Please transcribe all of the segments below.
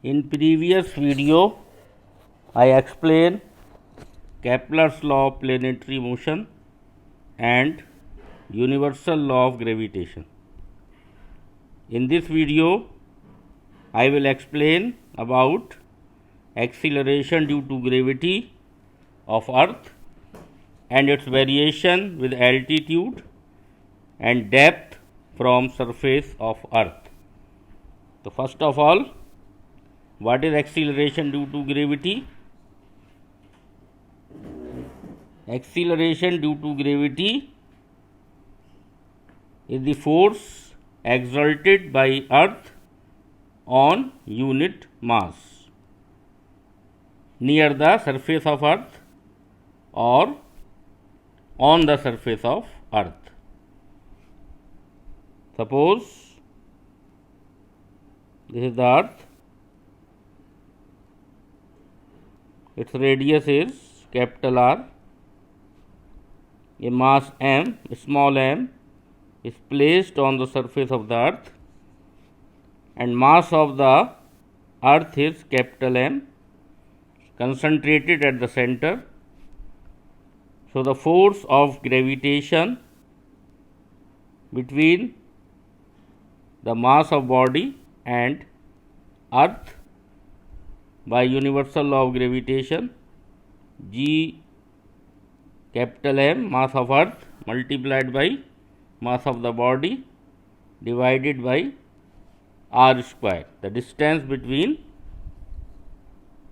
In previous video, I explained Kepler's law of planetary motion and universal law of gravitation. In this video, I will explain about acceleration due to gravity of Earth and its variation with altitude and depth from surface of Earth. So first of all, what is acceleration due to gravity? Acceleration due to gravity is the force exerted by Earth on unit mass near the surface of Earth or on the surface of Earth. Suppose this is the Earth, its radius is capital R, a mass m, small m, is placed on the surface of the Earth and mass of the Earth is capital M, concentrated at the center. So the force of gravitation between the mass of body and Earth by universal law of gravitation, G capital M, mass of Earth, multiplied by mass of the body divided by R square, the distance between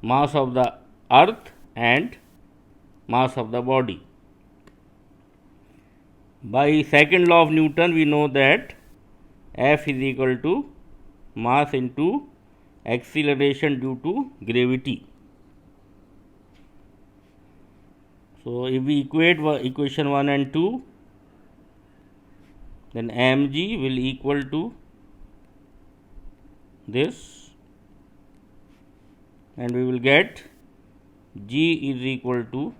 mass of the Earth and mass of the body. By second law of Newton, we know that F is equal to mass into acceleration due to gravity. So if we equate equation 1 and 2, then mg will equal to this, and we will get g is equal to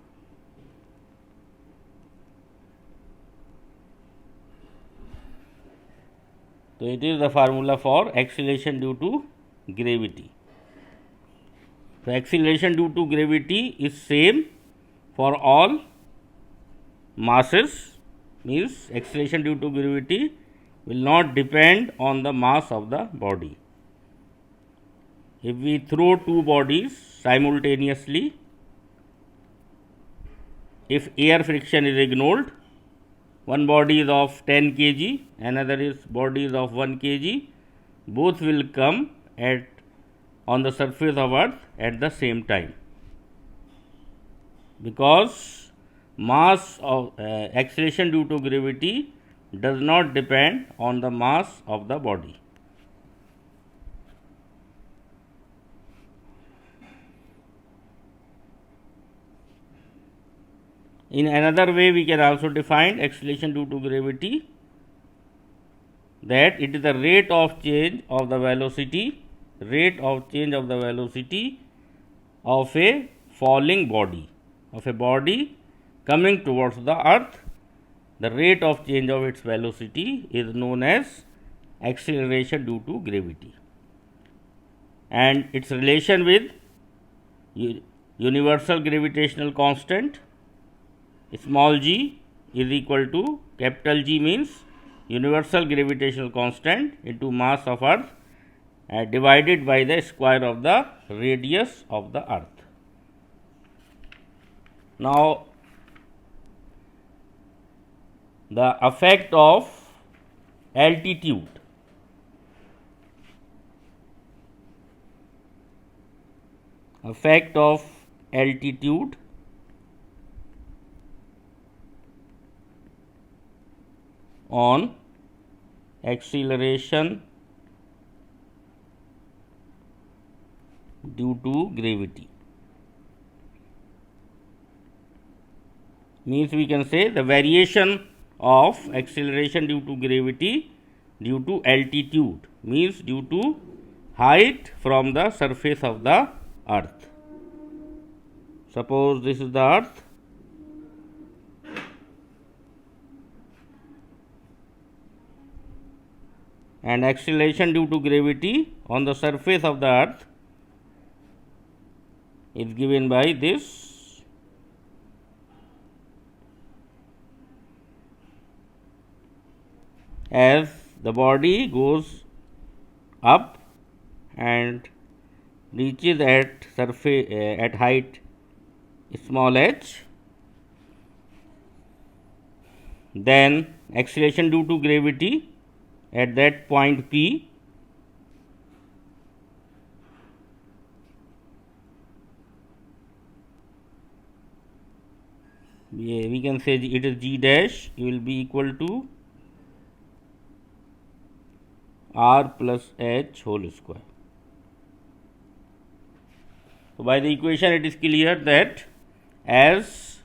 so it is the formula for acceleration due to gravity. So acceleration due to gravity is same for all masses, means acceleration due to gravity will not depend on the mass of the body. If we throw two bodies simultaneously, if air friction is ignored, one body is of 10 kg, another body is of 1 kg, both will come on the surface of Earth at the same time, because mass of acceleration due to gravity does not depend on the mass of the body. In another way, we can also define acceleration due to gravity, that it is the rate of change of the velocity of a falling body, of a body coming towards the Earth. The rate of change of its velocity is known as acceleration due to gravity, and its relation with universal gravitational constant, small g, is equal to capital G, means universal gravitational constant into mass of Earth divided by the square of the radius of the Earth. Now the effect of altitude. Effect of altitude on acceleration due to gravity, means we can say the variation of acceleration due to gravity due to altitude, means due to height from the surface of the Earth. Suppose this is the Earth, and acceleration due to gravity on the surface of the Earth is given by this. As the body goes up and reaches at surface at height small h, then acceleration due to gravity at that point P we can say it is g dash will be equal to r plus h whole square. So, by the equation it is clear that as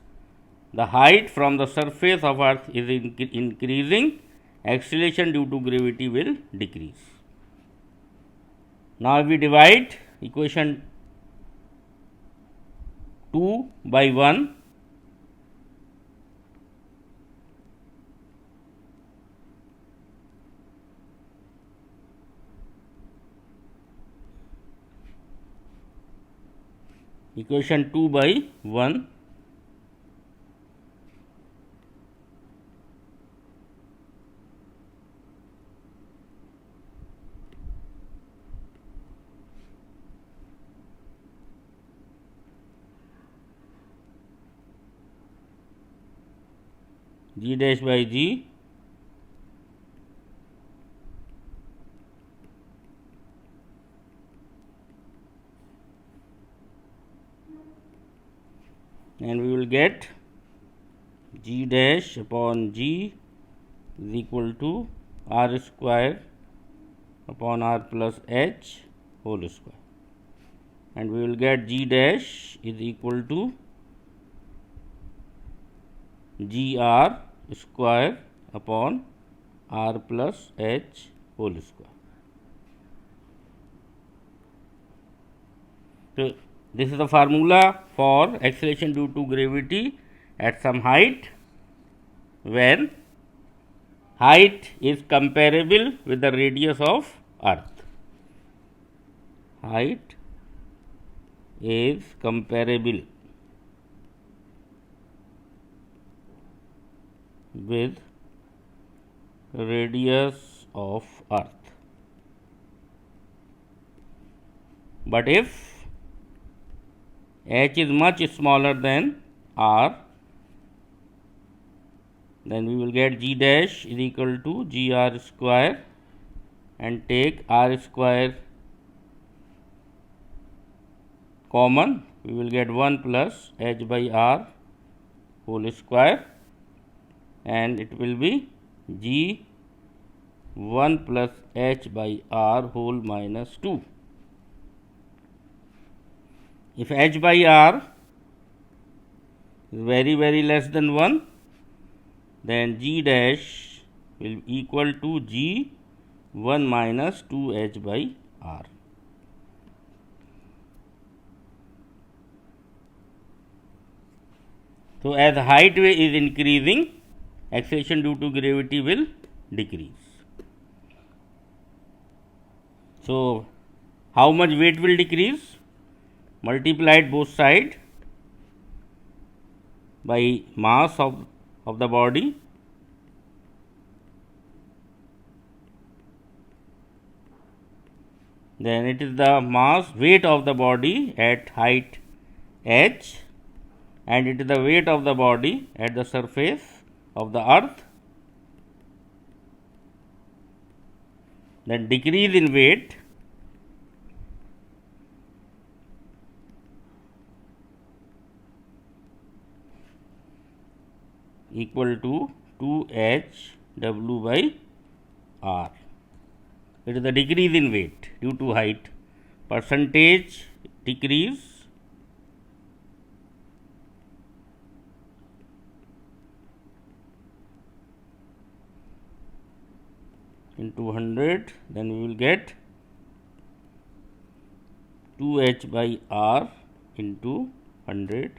the height from the surface of earth is increasing, acceleration due to gravity will decrease. Now, we divide equation 2 by 1. Equation 2 by 1. G dash by G and we will get G dash upon G is equal to R square upon R plus H whole square, and we will get G dash is equal to G R square upon R plus H whole square. So, this is the formula for acceleration due to gravity at some height when height is comparable with the radius of earth. Height is comparable with radius of earth, but if h is much smaller than r, then we will get G dash is equal to G R square and take R square common, we will get 1 plus h by r whole square, and it will be G 1 plus h by r whole minus 2. If h by r is very less than 1, then G dash will equal to G 1 minus 2 h by r. So, as height is increasing, acceleration due to gravity will decrease. So, how much weight will decrease? Multiplied both sides by mass of the body, then it is the mass weight of the body at height h, and it is the weight of the body at the surface of the earth. Then decrease in weight equal to 2h w by r. It is the decrease in weight due to height. Percentage decrease into 100, then we will get 2h by r into 100%.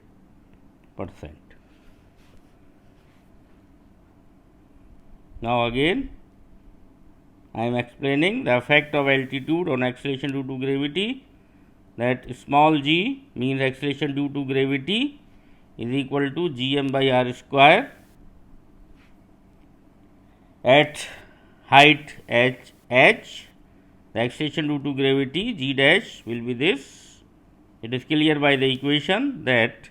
Now, again I am explaining the effect of altitude on acceleration due to gravity. that small g means acceleration due to gravity is equal to gm by r square at height h, the acceleration due to gravity g dash will be this. It is clear by the equation that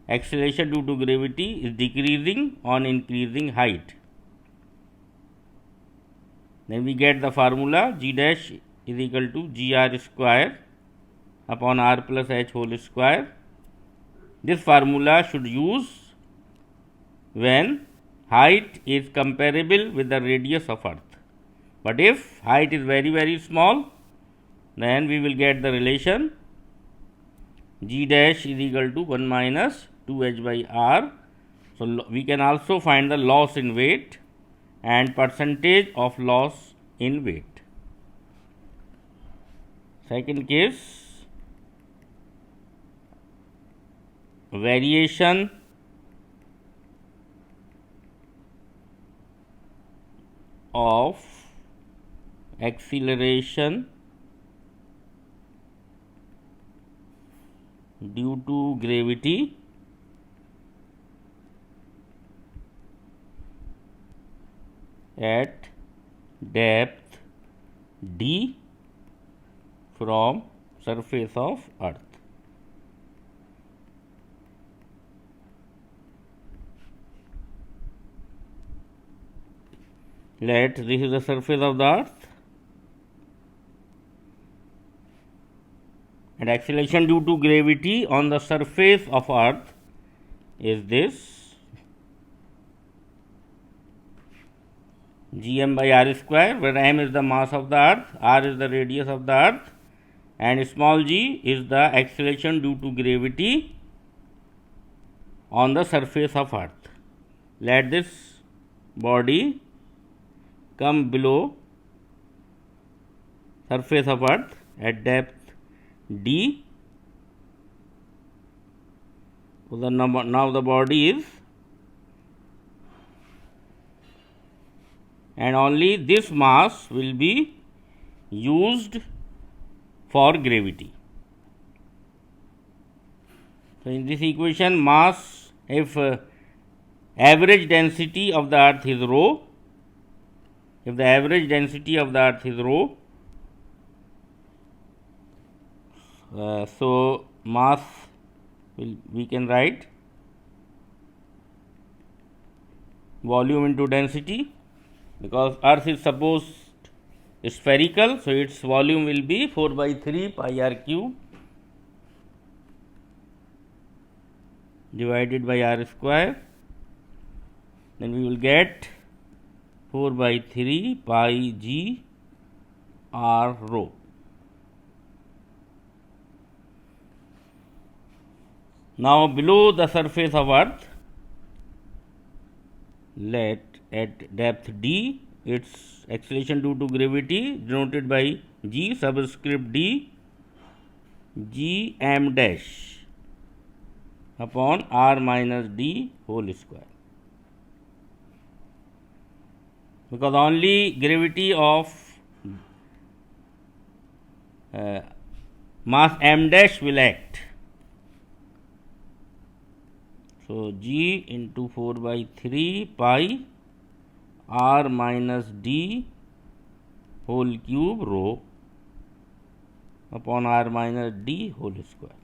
acceleration due to gravity is decreasing on increasing height. Then we get the formula g dash is equal to gr square upon r plus h whole square. This formula should use when height is comparable with the radius of earth. But if height is very small, then we will get the relation g dash is equal to 1 minus 2h by r. So, we can also find the loss in weight and percentage of loss in weight. Second case, variation of acceleration due to gravity at depth d from surface of earth. Let this is the surface of the earth and acceleration due to gravity on the surface of earth is this gm by r square, where m is the mass of the earth, r is the radius of the earth and small g is the acceleration due to gravity on the surface of earth. Let this body come below surface of earth at depth d. So, now the body is, and only this mass will be used for gravity. So, in this equation, mass, if average density of the earth is rho, if the average density of the earth is rho, so mass we can write volume into density, because earth is supposed spherical, so its volume will be 4 by 3 pi r cube divided by r square. Then we will get 4 by 3 pi g r rho. Now, below the surface of earth, let at depth d, its acceleration due to gravity denoted by g subscript d, g m dash upon r minus d whole square, because only gravity of mass m dash will act. So, g into 4 by 3 pi r minus d whole cube rho upon r minus d whole square.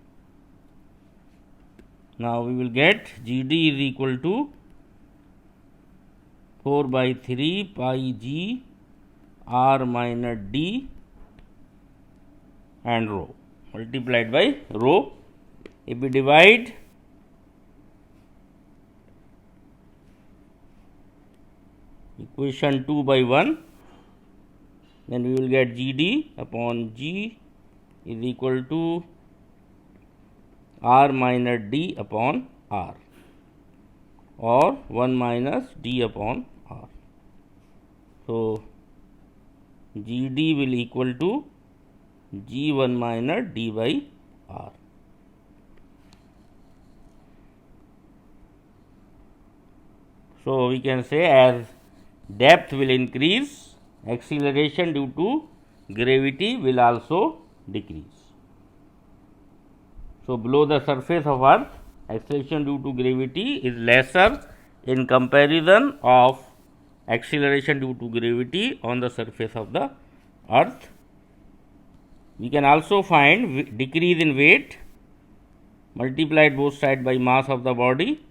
Now, we will get g d is equal to 4 by 3 pi g r minus d and rho multiplied by rho. If we divide equation 2 by 1, then we will get g d upon g is equal to r minus d upon r, or 1 minus d upon r. So, g d will equal to g 1 minus d by r. So, we can say as depth will increase, acceleration due to gravity will also decrease. So below the surface of Earth, acceleration due to gravity is lesser in comparison of acceleration due to gravity on the surface of the Earth. We can also find decrease in weight multiplied both sides by mass of the body.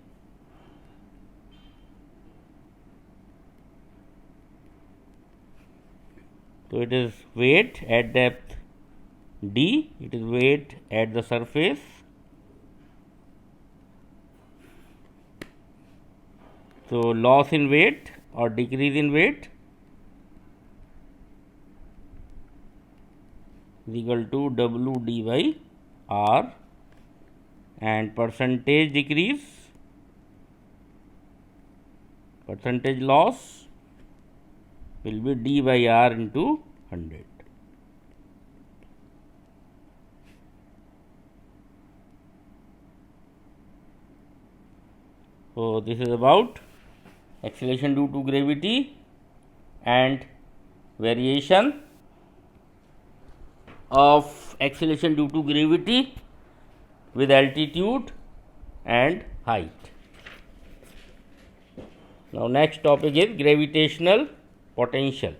So it is weight at depth d, it is weight at the surface. So loss in weight or decrease in weight is equal to W d by R, and percentage decrease, percentage loss will be d by R into 100. So this is about acceleration due to gravity and variation of acceleration due to gravity with altitude and height. Now next topic is gravitational potential.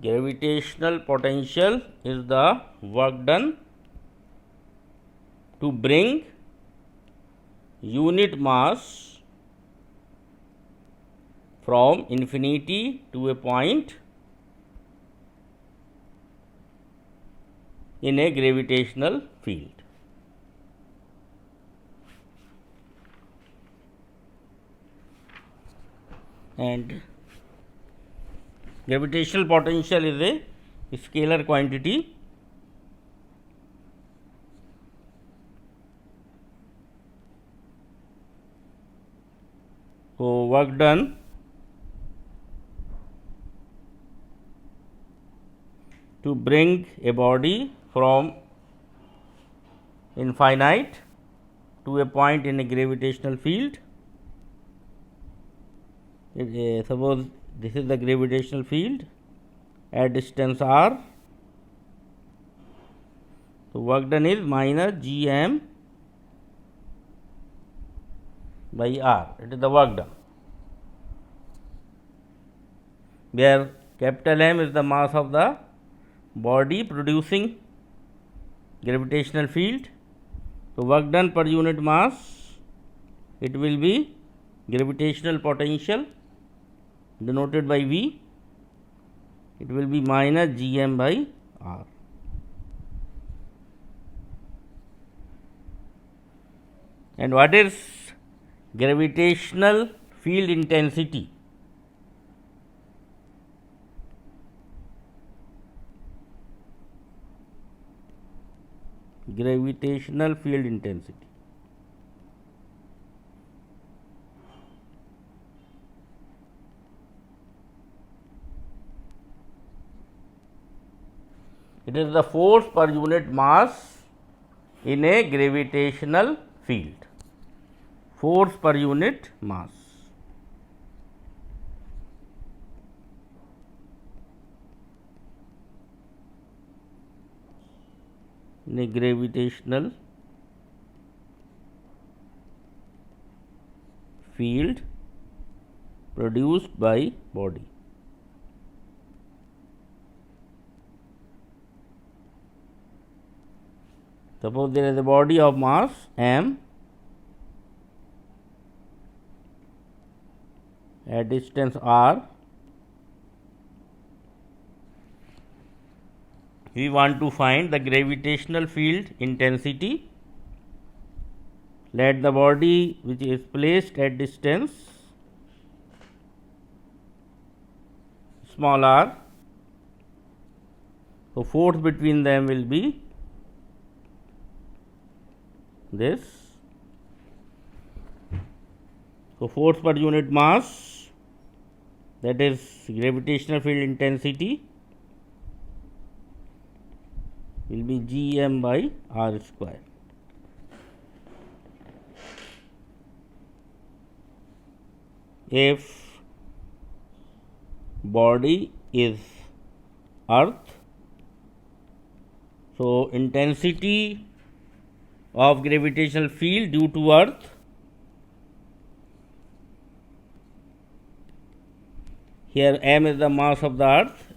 Gravitational potential is the work done to bring unit mass from infinity to a point in a gravitational field. And gravitational potential is a scalar quantity. So work done to bring a body from infinite to a point in a gravitational field. Suppose this is the gravitational field at distance r. So work done is minus gm by r. It is the work done, where capital M is the mass of the body producing gravitational field. So work done per unit mass, it will be gravitational potential denoted by V. It will be minus gm by r. And what is gravitational field intensity? Gravitational field intensity. It is the force per unit mass in a gravitational field. Force per unit mass. In a gravitational field produced by body. Suppose there is a body of mass m at distance r. We want to find the gravitational field intensity. Let the body which is placed at distance small r, so force between them will be this, So force per unit mass, that is gravitational field intensity, will be Gm by r square. If body is earth, so intensity of gravitational field due to earth, here m is the mass of the earth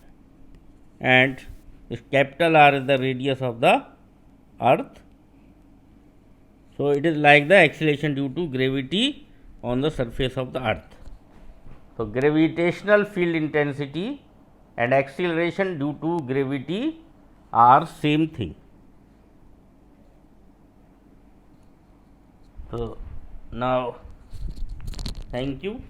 and this capital R is the radius of the earth. So it is like the acceleration due to gravity on the surface of the earth. So gravitational field intensity and acceleration due to gravity are same thing. So now thank you.